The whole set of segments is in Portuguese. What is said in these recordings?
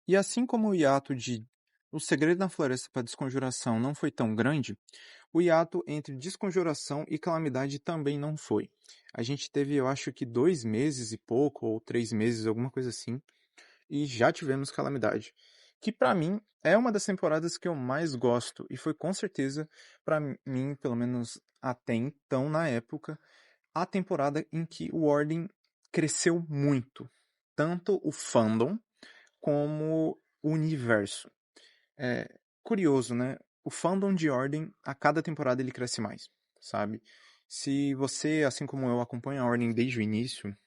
E assim como o hiato de O Segredo na Floresta para Desconjuração não foi tão grande, o hiato entre Desconjuração e Calamidade também não foi. A gente teve, eu acho que 2 meses e pouco, ou 3 meses, alguma coisa assim, e já tivemos Calamidade. Que pra mim é uma das temporadas que eu mais gosto, e foi com certeza, pra mim, pelo menos até então, na época, a temporada em que o Ordem cresceu muito. Tanto o fandom como o universo. É curioso, né? O fandom de Ordem, a cada temporada ele cresce mais, sabe? Se você, assim como eu, acompanha a Ordem desde o início,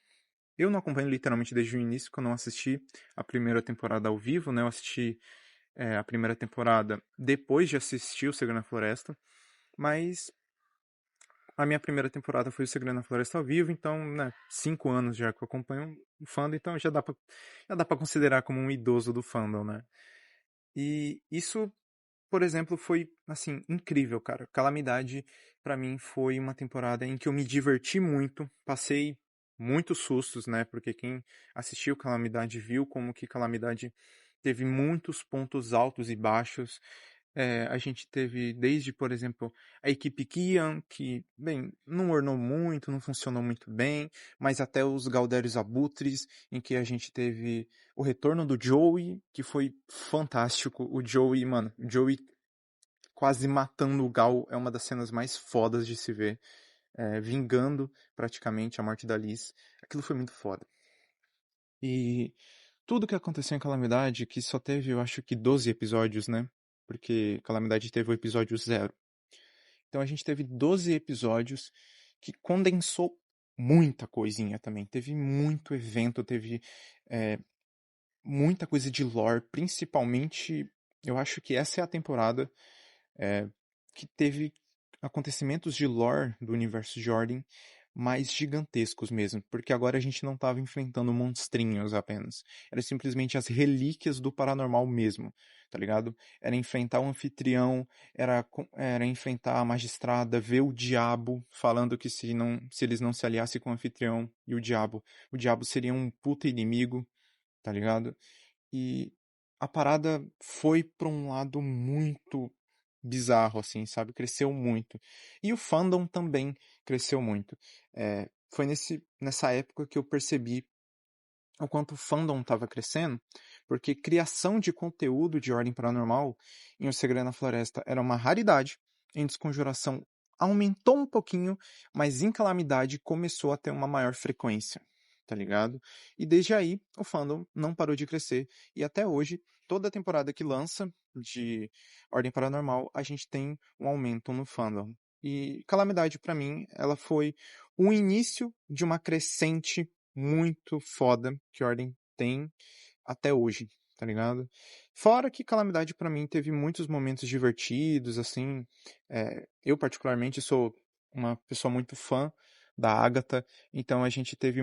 eu não acompanho literalmente desde o início, porque eu não assisti a primeira temporada ao vivo, né? Eu assisti a primeira temporada depois de assistir o Segredo na Floresta, mas a minha primeira temporada foi o Segredo na Floresta ao vivo, então, né, 5 anos já que eu acompanho o fandom, então já dá pra considerar como um idoso do fandom, né? E isso, por exemplo, foi, assim, incrível, cara. Calamidade, pra mim, foi uma temporada em que eu me diverti muito, passei muitos sustos, né? Porque quem assistiu Calamidade viu como que Calamidade teve muitos pontos altos e baixos. A gente teve desde, por exemplo, a equipe Kian, que, bem, não ornou muito, não funcionou muito bem, mas até os Galdérios Abutres, em que a gente teve o retorno do Joey, que foi fantástico. O Joey, mano, o Joey quase matando o Gal é uma das cenas mais fodas de se ver. Vingando praticamente a morte da Liz. Aquilo foi muito foda. E tudo que aconteceu em Calamidade, que só teve, eu acho que 12 episódios, né? Porque Calamidade teve o episódio 0. Então a gente teve 12 episódios que condensou muita coisinha também. Teve muito evento, teve é, muita coisa de lore, principalmente, eu acho que essa é a temporada que teve acontecimentos de lore do universo Jordan mais gigantescos mesmo, porque agora a gente não estava enfrentando monstrinhos apenas. Era simplesmente as relíquias do paranormal mesmo, tá ligado? Era enfrentar o anfitrião, era enfrentar a magistrada, ver o diabo falando que se eles não se aliassem com o anfitrião e o diabo seria um puta inimigo, tá ligado? E a parada foi pra um lado muito bizarro, assim, sabe? Cresceu muito. E o fandom também cresceu muito. Foi nessa época que eu percebi o quanto o fandom estava crescendo, porque criação de conteúdo de Ordem Paranormal em O Segredo na Floresta era uma raridade, em Desconjuração aumentou um pouquinho, mas em Calamidade começou a ter uma maior frequência, tá ligado? E desde aí o fandom não parou de crescer, e até hoje, toda temporada que lança de Ordem Paranormal, a gente tem um aumento no fandom. E Calamidade, pra mim, ela foi o início de uma crescente muito foda que Ordem tem até hoje, tá ligado? Fora que Calamidade pra mim teve muitos momentos divertidos, assim. Eu particularmente sou uma pessoa muito fã da Agatha, então a gente teve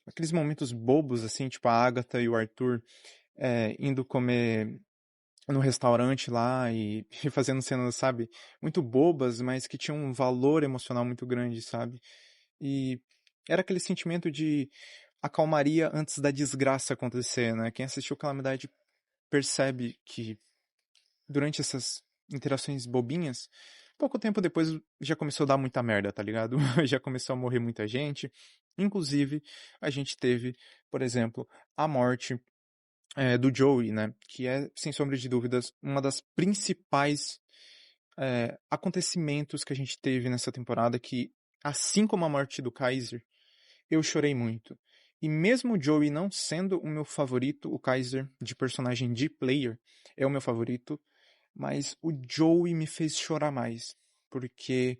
aqueles momentos bobos, assim, tipo a Agatha e o Arthur indo comer no restaurante lá e fazendo cenas, sabe, muito bobas, mas que tinham um valor emocional muito grande, sabe? E era aquele sentimento de a calmaria antes da desgraça acontecer, né? Quem assistiu Calamidade percebe que durante essas interações bobinhas, pouco tempo depois já começou a dar muita merda, tá ligado? Já começou a morrer muita gente. Inclusive, a gente teve, por exemplo, a morte do Joey, né? Que é, sem sombra de dúvidas, uma das principais acontecimentos que a gente teve nessa temporada que, assim como a morte do Kaiser, eu chorei muito. E mesmo o Joey não sendo o meu favorito, o Kaiser de personagem de player é o meu favorito, mas o Joey me fez chorar mais, porque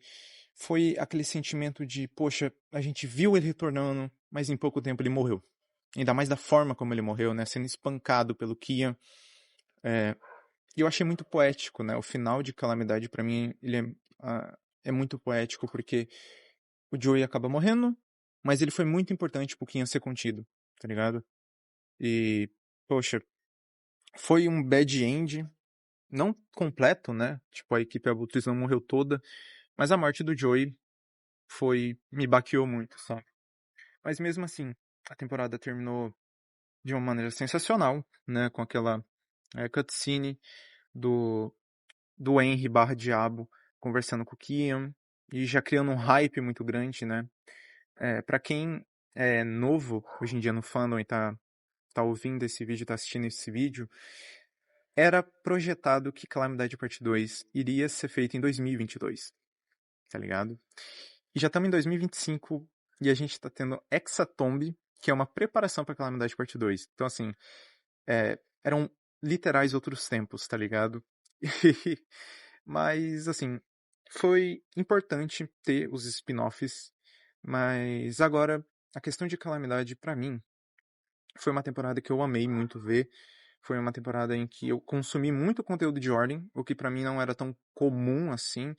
foi aquele sentimento de, poxa, a gente viu ele retornando, mas em pouco tempo ele morreu. Ainda mais da forma como ele morreu, né, sendo espancado pelo Kian. E eu achei muito poético, né, o final de Calamidade pra mim, ele é muito poético, porque o Joey acaba morrendo, mas ele foi muito importante pro Kian ser contido, tá ligado? E, poxa, foi um bad end, não completo, né? Tipo, a equipe Abutres não morreu toda, mas a morte do Joey me baqueou muito, sabe? Mas mesmo assim, a temporada terminou de uma maneira sensacional, né? Com aquela cutscene do, do Henry barra Diabo conversando com o Kian e já criando um hype muito grande, né? Para quem é novo hoje em dia no fandom e tá ouvindo esse vídeo, tá assistindo esse vídeo, era projetado que Calamidade Parte 2 iria ser feito em 2022, tá ligado? E já estamos em 2025 e 25 e a gente tá tendo Hexatomb, que é uma preparação para Calamidade Parte 2. Então, assim, eram literais outros tempos, tá ligado? Mas, assim, foi importante ter os spin-offs, mas agora, a questão de Calamidade, pra mim, foi uma temporada que eu amei muito ver. Foi uma temporada em que eu consumi muito conteúdo de Ordem, o que pra mim não era tão comum assim.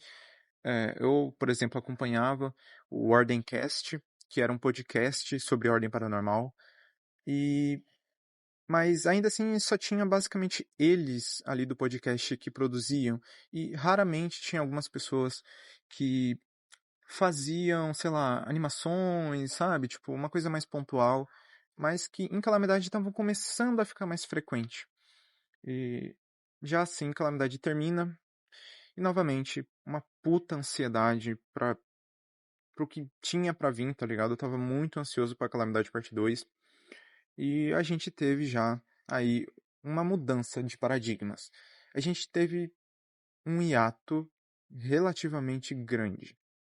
Eu, por exemplo, acompanhava o Ordencast, que era um podcast sobre Ordem Paranormal, e mas ainda assim só tinha basicamente eles ali do podcast que produziam, e raramente tinha algumas pessoas que faziam, sei lá, animações, sabe? Tipo, uma coisa mais pontual, mas que em Calamidade estavam começando a ficar mais frequente. E já assim, Calamidade termina, e novamente, uma puta ansiedade pro que tinha pra vir, tá ligado? Eu tava muito ansioso pra Calamidade Parte 2. E a gente teve já aí uma mudança de paradigmas. A gente teve um hiato relativamente grande.